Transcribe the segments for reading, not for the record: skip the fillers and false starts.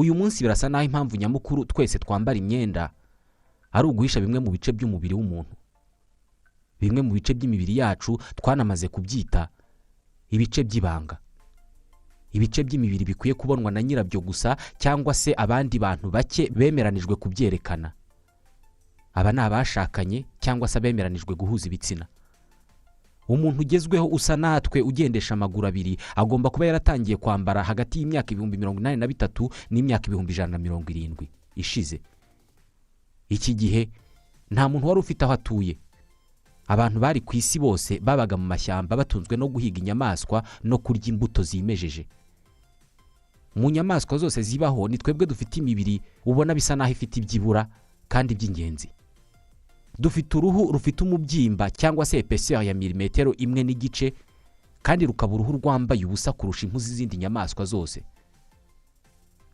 uyu munsi birasa naho impamvu nyamukuru twese twambara imyenda ari uguhisha bimwe mu bice by'umubiri w'umuntu. Bimwe mu bice by'imibiri yacu twanamaze kubyita ibice by'ibanga. Ibice by'imibiri bikwiye kubonwa na nyirabyo gusa cyangwa se abandi bantu bake bemeranijwe kubyerekana. Aba ni abashakanye cyangwa se abemeranijwe guhuza ibitsina. Umuntu ugezweho usa natwe ugendesha amaguru abiri agomba kuba yaratangiye kwambara hagati y'imyaka 1983 n'imyaka 170 ishize. Iki gihe nta muntu wari ufite aho atuye. Abantu bari ku isi bose babaga mu mashyamba batunzwe no guhiga inyamaswa no kurya imbuto zimejeje. Mu nyamaswa zose zibaho ni twebwe dufite imibiri ubona bisa naho ifite ibyibura kandi by'ingenzi. Dufite uruhu rufite umubyimba cyangwa se epeseur ya milimetero 1.5 kandi rukaba uruhu rwambaye ubusa kurusha impu z'izindi nyamaswa zose.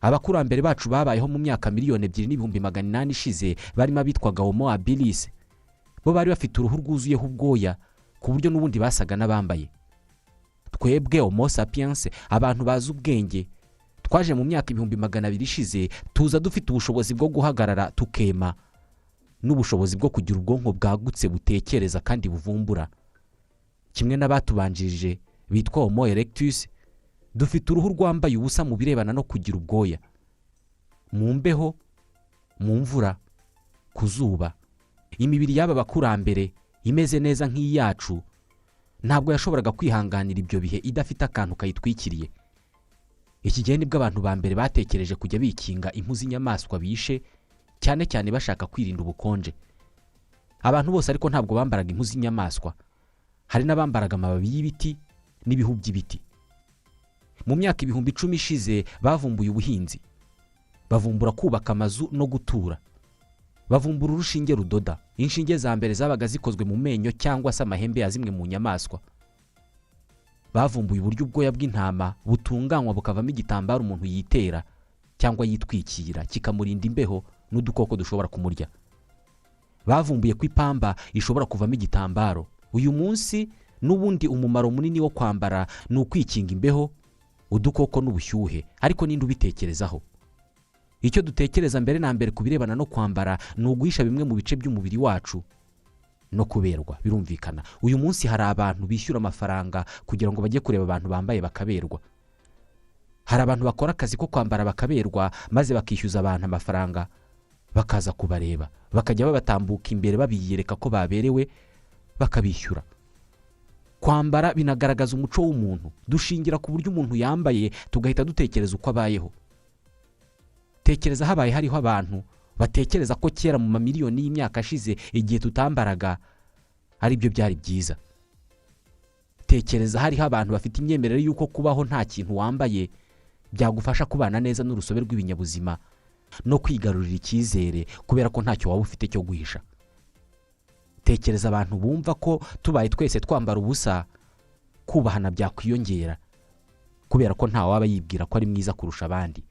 Abakurambere bacu babayeho mu myaka 2,800,000 ishize barimo bitwaga Homo habilis. Bo bari bafite uruhu rwuzuyeho ubwoya ku buryo n'ubundi basaga n'abambaye. Twebwe Homo sapiens, abantu bazi ubwenge, twaje mu myaka 200,000 ishize tuza dufite ubushobozi bwo guhagarara tukema n'ubushobozi bwo kugira ubwonko bwagutse butekereza kandi buvumbura. Kimwe n'abatubanjirije bitwa Homo erectus, dufite uruhu rwambaye ubusa mu birebana no kugira ubwoya. Mu mbeho, mu mvura, ku zuba, imibiri y'aba bakurambere imeze neza nk'iyacu ntabwo yashoboraga kwihanganira ibyo bihe idafite akantu kayitwikiriye. Iki gihe nibwo abantu ba mbere batekereje kujya bikinga impu z'inyamaswa bishe, cyane cyane bashaka kwirinda ubukonje. Abantu bose ariko ntabwo bambaraga impu z'inyamaswa. Hari n'abambaraga amababi y'ibiti n'ibihu by'ibiti. Mu myaka 10,000 ishize bavumbuye ubuhinzi, bavumbura kubaka amazu no gutura, bavumbura urushinge rudoda. Inshinge za mbere zabaga zikozwe mu menyo cyangwa se amahembe ya zimwe mu nyamaswa. Bavumbuye uburyo ubwoya bw'intama butunganywa bukavamo igitambaro umuntu yitera cyangwa yitwikira kikamurinda imbeho n'udukoko dushobora kumurya. Bavumbuye ko ipamba ishobora kuvamo igitambaro. Uyu munsi n'ubundi umumaro munini wo kwambara ni ukwikinga imbeho, udukoko n'ubushyuhe, ariko ninde ubitekerezaho? Icyo dutekereza mbere na mbere kubirebana no kwambara ni uguhisha bimwe mu bice by'umubiri wacu no kuberwa. Birumvikana uyu munsi hari abantu bishyura amafaranga kugira ngo bajye kureba abantu bambaye bakaberwa. Hari abantu bakora akazi ko kwambara bakaberwa maze bakishyuza abantu amafaranga bakaza kubareba, bakajya babatambuka imbere babiyereka ko baberewe bakabishyura. Kwambara binagaragaza umuco w'umuntu. Dushingira ku buryo umuntu yambaye tugahita dutekereza uko abayeho. Tekereza habaye hariho abantu batekereza ko kera mu mamiliyoni y'imyaka ashize igihe tutambaraga ari byo byari byiza. Tekereza hariho abantu bafite imyemerere y'uko kubaho nta kintu wambaye byagufasha kubana neza n'urusobe rw'ibinyabuzima no kwigarurira icyizere kubera ko ntacyo waba ufite cyo guhisha. Tekereza abantu bumva ko tubaye twese twambara ubusa kubahana byakwiyongera kubera ko nta waba yibwira ko ari mwiza kurusha abandi.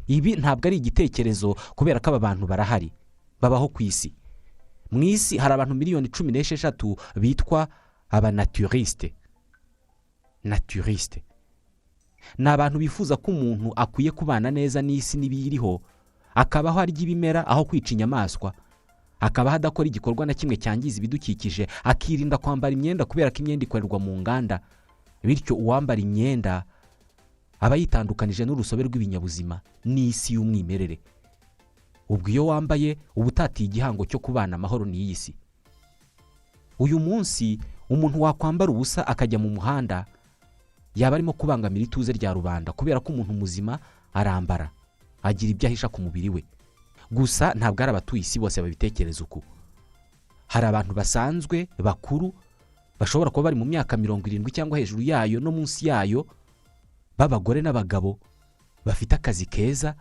Ibi ntabwo ari igitekerezo kubera ko aba bantu barahari, babaho ku isi. Mu isi hari abantu 16,000,000 bitwa abanaturiste. Naturiste ni abantu bifuza ko umuntu akwiye kubana neza n'isi n'ibiyiriho, akabaho arya ibimera aho kwica inyamaswa, akabaho adakora igikorwa na kimwe cyangiza ibidukikije, akirinda kwambara imyenda kubera ko imyenda ikorerwa mu nganda. Bityo uwambara imyenda aba yitandukanije n'urusobe rw'ibinyabuzima n'isi y'umwimerere. Ubwo iyo wambaye uba utatiye igihango cyo kubana amahoro n'iyi si. Uyu munsi umuntu wakwambara ubusa akajya mu muhanda yaba arimo kubangamira ituze rya rubanda kubera ko umuntu muzima arambara, agira ibyo ahisha ku mubiri we. Gusa ntabwo ari abatuye isi bose babitekereza uko. Hari abantu basanzwe bakuru bashobora kuba bari mu myaka 70 cyangwa hejuru yayo no munsi yayo, b'abagore n'abagabo bafite akazi keza,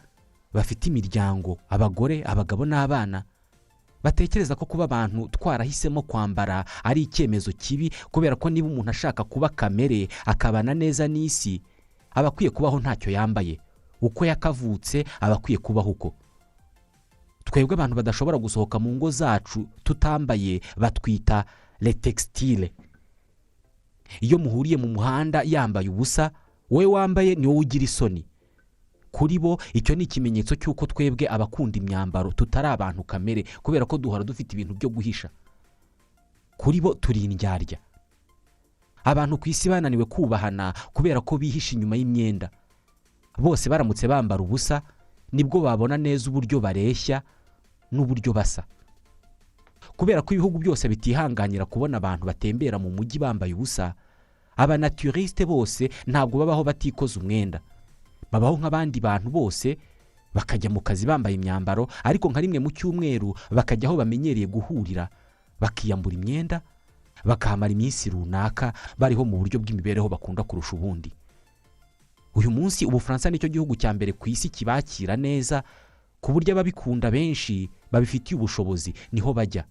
bafite imiryango, abagore, abagabo n'abana. Batekereza ko kuba abantu twarahisemo kwambara ari icyemezo kibi kubera ko niba umuntu ashaka kuba kamere akabana neza n'isi aba akwiye kubaho ntacyo yambaye. Uko yakavutse aba akwiye kubaho uko. Twebwe abantu badashobora gusohoka mu ngo zacu tutambaye batwita les textiles. Iyo muhuriye mu muhanda yambaye ubusa, we wambaye ni wowe ugira isoni. kuri bo icyo ni ikimenyetso cy'uko twebwe abakunda imyambaro tutari abantu kamere, kubera ko duhora dufite ibintu byo guhisha. Kuri bo turi indyarya. Abantu ku isi bananiwe kubahana kubera ko bihisha inyuma y'imyenda. Bose baramutse bambara ubusa nibwo babona neza uburyo bareshya n'uburyo basa. Kubera ko ibihugu byose bitihanganira kubona abantu batembera mu mujyi bambaye ubusa, abanaturiste bose ntabwo babaho batikoze umwenda. Babaho nk'abandi bantu bose, bakajya mu kazi bambaye imyambaro, ariko nka rimwe mu cyumweru bakajya aho bamenyereye guhurira, bakiyambura imyenda, bakahamara iminsi runaka bariho mu buryo bw'imibereho bakunda kurusha ubundi. Uyu munsi Ubufaransa nicyo gihugu cya mbere ku isi kibakira neza, ku buryo ababikunda benshi babifitiye ubushobozi niho bajya.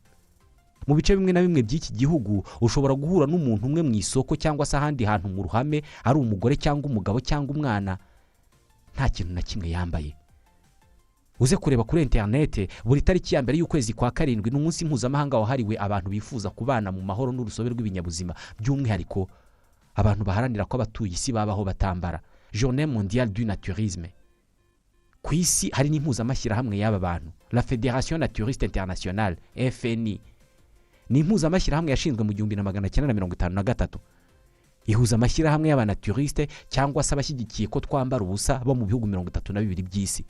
Mu bice bimwe na bimwe by'iki gihugu ushobora guhura n'umuntu umwe mu isoko cyangwa se ahandi hantu mu ruhame, ari umugore cyangwa umugabo cyangwa umwana, nta kintu na kimwe yambaye. Uze kureba kuri internet, buri tariki ya mbere y'ukwezi kwa karindwi n'umunsi mpuzamahanga wahariwe abantu bifuza kubana mu mahoro n'urusobe rw'ibinyabuzima, by'umwihariko abantu baharanira ko abatuye isi babaho batambara, Journée mondiale du naturisme. Ku isi hari n'impuzamashyirahamwe y'aba bantu, la Fédération naturiste internationale, FNI. Ni impuzamashyirahamwe yashinzwe mu 1953. Ihuza amashyirahamwe y'abanaturiste cyangwa se abashyigikiye ko twambara ubusa bo mu bihugu 32 by'isi.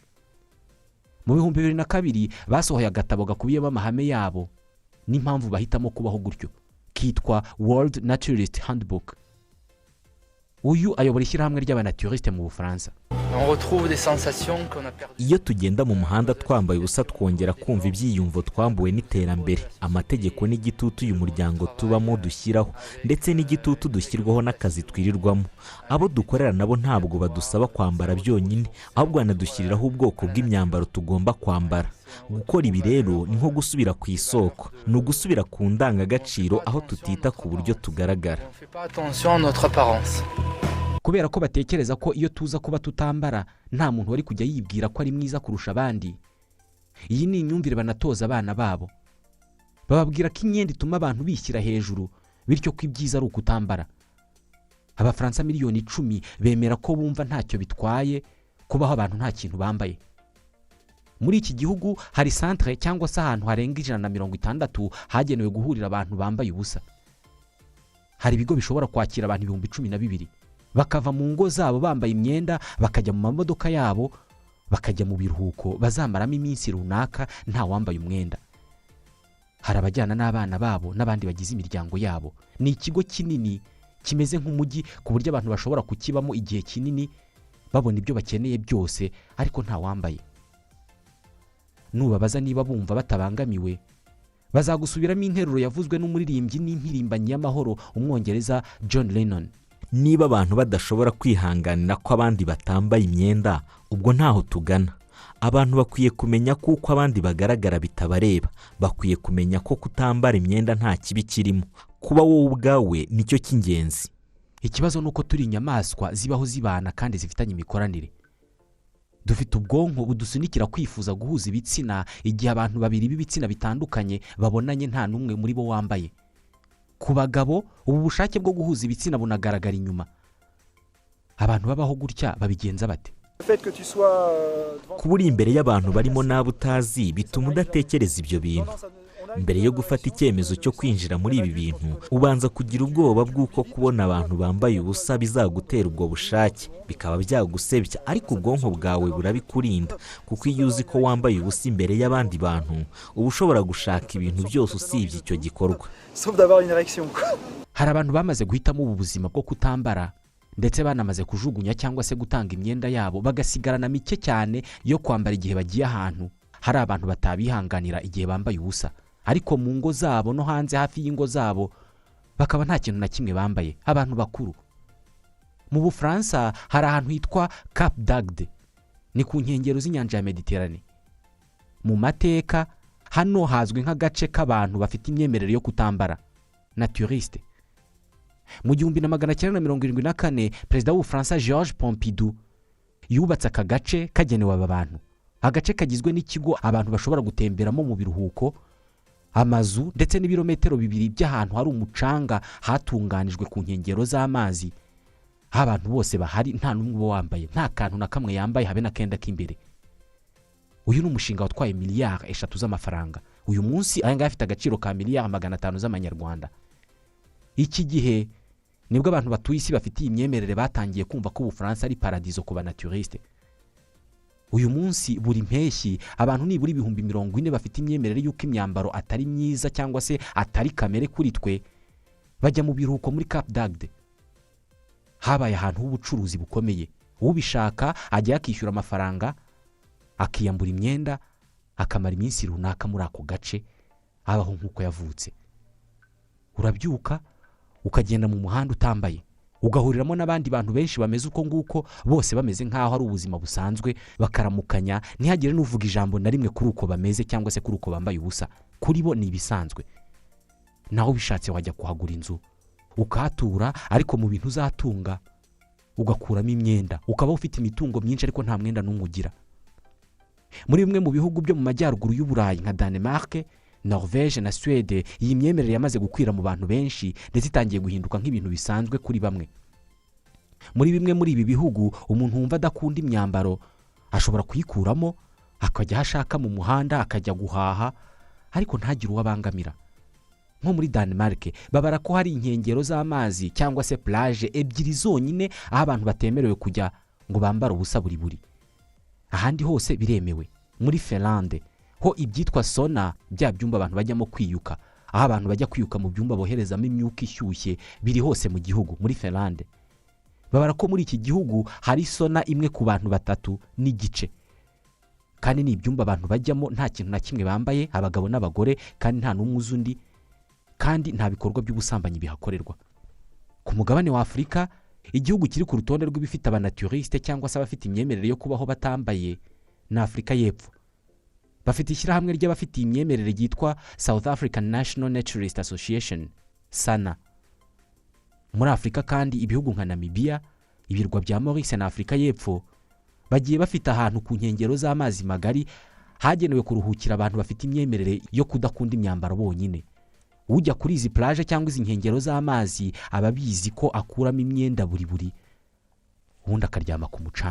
Mu 2002 basohoye agatabo gakubiyemo amahame yabo n'impamvu bahitamo kubaho gutyo, kitwa World Naturist Handbook. Uyu ayobora ishyirahamwe ry'abanaturiste mu Bufaransa. Iyo tugenda mu muhanda twambaye ubusa twongera kumva ibyiyumvo twambuwe n'iterambere, amategeko n'igitutu uyu muryango tubamo dushyiraho, ndetse n'igitutu dushyirwaho n'akazi twirirwamo. Abo dukorera nabo ntabwo badusaba kwambara byonyine, ahubwo banadushyiriraho ubwoko bw'imyambaro tugomba kwambara. Gukora ibi rero ni nko gusubira ku isoko, ni ugusubira ku ndangagaciro aho tutita ku buryo tugaragara. Kubera ko batekereza ko iyo tuza kuba tutambara nta muntu wari kujya yibwira ko ari mwiza kurusha abandi. Iyi ni imyumvire banatoza abana babo. Bababwira ko imyenda ituma abantu bishyira hejuru, bityo ko ibyiza ari ukutambara. Abafaransa miliyoni 10 bemera ko bumva ntacyo bitwaye kubaho abantu nta kintu bambaye. Muri iki gihugu hari centre cyangwa se ahantu harenga 160 hagenewe guhurira abantu bambaye ubusa. Hari ibigo bishobora kwakira abantu 12,000. Bakava mu ngo zabo bambaye imyenda, bakajya mu mamodoka yabo, bakajya mu biruhuko bazamaramo iminsi runaka nta wambaye umwenda. Hari abajyana n'abana babo n'abandi bagize imiryango yabo. Ni ikigo kinini kimeze nk'umujyi ku buryo abantu bashobora kukibamo igihe kinini babona ibyo bakeneye byose, ariko nta wambaye. Nubabaza niba bumva batabangamiwe, bazagusubiramo interuro yavuzwe n'umuririmbyi n'impirimbanyi y'amahoro umwongereza John Lennon. Niba abantu badashobora kwihanganira ko abandi batambaye imyenda, ubwo ntaho tugana. Abantu bakwiye kumenya ko uko abandi bagaragara bitabareba. Bakwiye kumenya ko kutambara imyenda nta kibi kirimo. Kuba wowe ubwawe nicyo cy'ingenzi. Ikibazo nuko turi inyamaswa zibaho zibana kandi zifitanye imikoranire. Dufite ubwonko budusunikira kwifuza guhuza ibitsina igihe abantu babiri b'ibitsina bitandukanye babonanye nta numwe muri bo wambaye. Ku bagabo ubu bushake bwo guhuza ibitsina bunagaragara inyuma. Abantu babaho gutya babigenza bate? Kuba uri imbere y'abantu barimo n'abo utazi bituma udatekereza ibyo bintu. Mbere yo gufata icyemezo cyo kwinjira muri ibi bintu, ubanza kugira ubwoba bw'uko kubona abantu bambaye ubusa bizagutera ubwo bushake, bikaba byagusebya, ariko ubwonko bwawe burabikurinda, kuko iyo uzi ko wambaye ubusa imbere y'abandi bantu, uba ushobora gushaka ibintu byose usibye icyo gikorwa. Hari abantu bamaze guhitamo ubu buzima bwo kutambara, ndetse banamaze kujugunya cyangwa se gutanga imyenda yabo bagasigarana mike cyane yo kwambara igihe bagiye ahantu. Hari abantu batabihanganira igihe bambaye ubusa, ariko mu ngo zabo no hanze hafi y'ingo zabo bakaba nta kintu na kimwe bambaye. Abantu bakuru mu Bufaransa hari ahantu hitwa Cap d'Agde, ni ku nkengero z'inyanja ya Mediterane. Mu mateka hano hazwi nk'agace k'abantu bafite imyemerere yo kutambara, naturiste. Mu 1974 perezida w'Ubufaransa Georges Pompidou yubatse aka gace kagenewe aba bantu. Agace kagizwe n'ikigo abantu bashobora gutemberamo mu biruhuko, amazu ndetse n'ibirometero 2 by'ahantu hari umucanga hatunganijwe ku nkengero z'amazi. aho abantu bose bahari nta n'umwe uba wambaye, nta kantu na kamwe yambaye habe na kenda k'imbere. Uyu ni umushinga watwaye miliyari 3 z'amafaranga. Uyu munsi aya ngaya afite agaciro ka miliyari 500 z'amanyarwanda. Iki gihe nibwo abantu batuye isi bafite imyemerere batangiye kumva ko Ubufaransa ari paradizo ku banaturiste. Uyu munsi buri mpeshyi abantu nibura 40,000 bafite imyemerere y'uko imyambaro atari myiza cyangwa se atari kamere kuri twe bajya mu biruhuko muri Cap d'Agde. Habaye ahantu h'ubucuruzi bukomeye. Ubishaka ajya yakishyura amafaranga, akiyambura imyenda, akamara iminsi runaka muri ako gace abaho nk'uko yavutse. Urabyuka ukagenda mu muhanda utambaye, ugahuriramo n'abandi bantu benshi bameze uko nguko, bose bameze nk'aho ari ubuzima busanzwe, bakaramukanya, ntihagire n'uvuga ijambo na rimwe kuri uko bameze cyangwa se kuri uko bambaye ubusa. Kuri bo ni ibisanzwe. Naho bishatse wajya kuhagura inzu ukahatura, ariko mu bintu uzatunga ugakuramo imyenda, ukaba ufite imitungo myinshi ariko nta mwenda n'umwe ugira. Muri bimwe mu bihugu byo mu majyaruguru y'Uburayi nka Denmark, Norvège na Suède, iyi myemerere yamaze gukwira mu bantu benshi ndetse itangiye guhinduka nk'ibintu bisanzwe kuri bamwe. Muri bimwe muri ibi bihugu umuntu wumva adakunda imyambaro ashobora kuyikuramo akajya hashaka mu muhanda, akajya guhaha, ariko ntagire uwo abangamira. Nko muri Denmark babara ko hari inkengero z'amazi cyangwa se plage ebyiri zonyine aho abantu batemerewe kujya ngo bambare ubusa buri. Ahandi hose biremewe. Muri Finlande ho ibyitwa sauna, bya byumba abantu bajyamo kwiyuka, aho abantu bajya kwiyuka mu byumba boherezamo imyuka ishyushye, biri hose mu gihugu. Muri Finlande babara ko muri iki gihugu hari sauna imwe ku bantu 3 n'igice, kandi ni ibyumba abantu bajyamo nta kintu na kimwe bambaye, abagabo n'abagore, kandi nta n'umwe uzundi, kandi nta bikorwa by'ubusambanyi bihakorerwa. Ku mugabane wa Afurika, igihugu kiri ku rutonde rw'ibifite abanaturiste cyangwa se abafite imyemerere yo kubaho batambaye na Afurika y'Epfo. Bafite ishyirahamwe ry'abafite imyemerere ryitwa South African National Naturalist Association, SANA. Muri Afurika kandi ibihugu nka Namibia, ibirwa bya Maurice na Afurika y'Epfo bagiye bafite ahantu ku nkengero z'amazi magari hagenewe kuruhukira abantu bafite imyemerere yo kudakunda imyambaro bonyine. Ujya kuri izi plage cyangwa izi nkengero z'amazi ababizi ko akuramo imyenda buri, ubundi akaryama ku mucanga.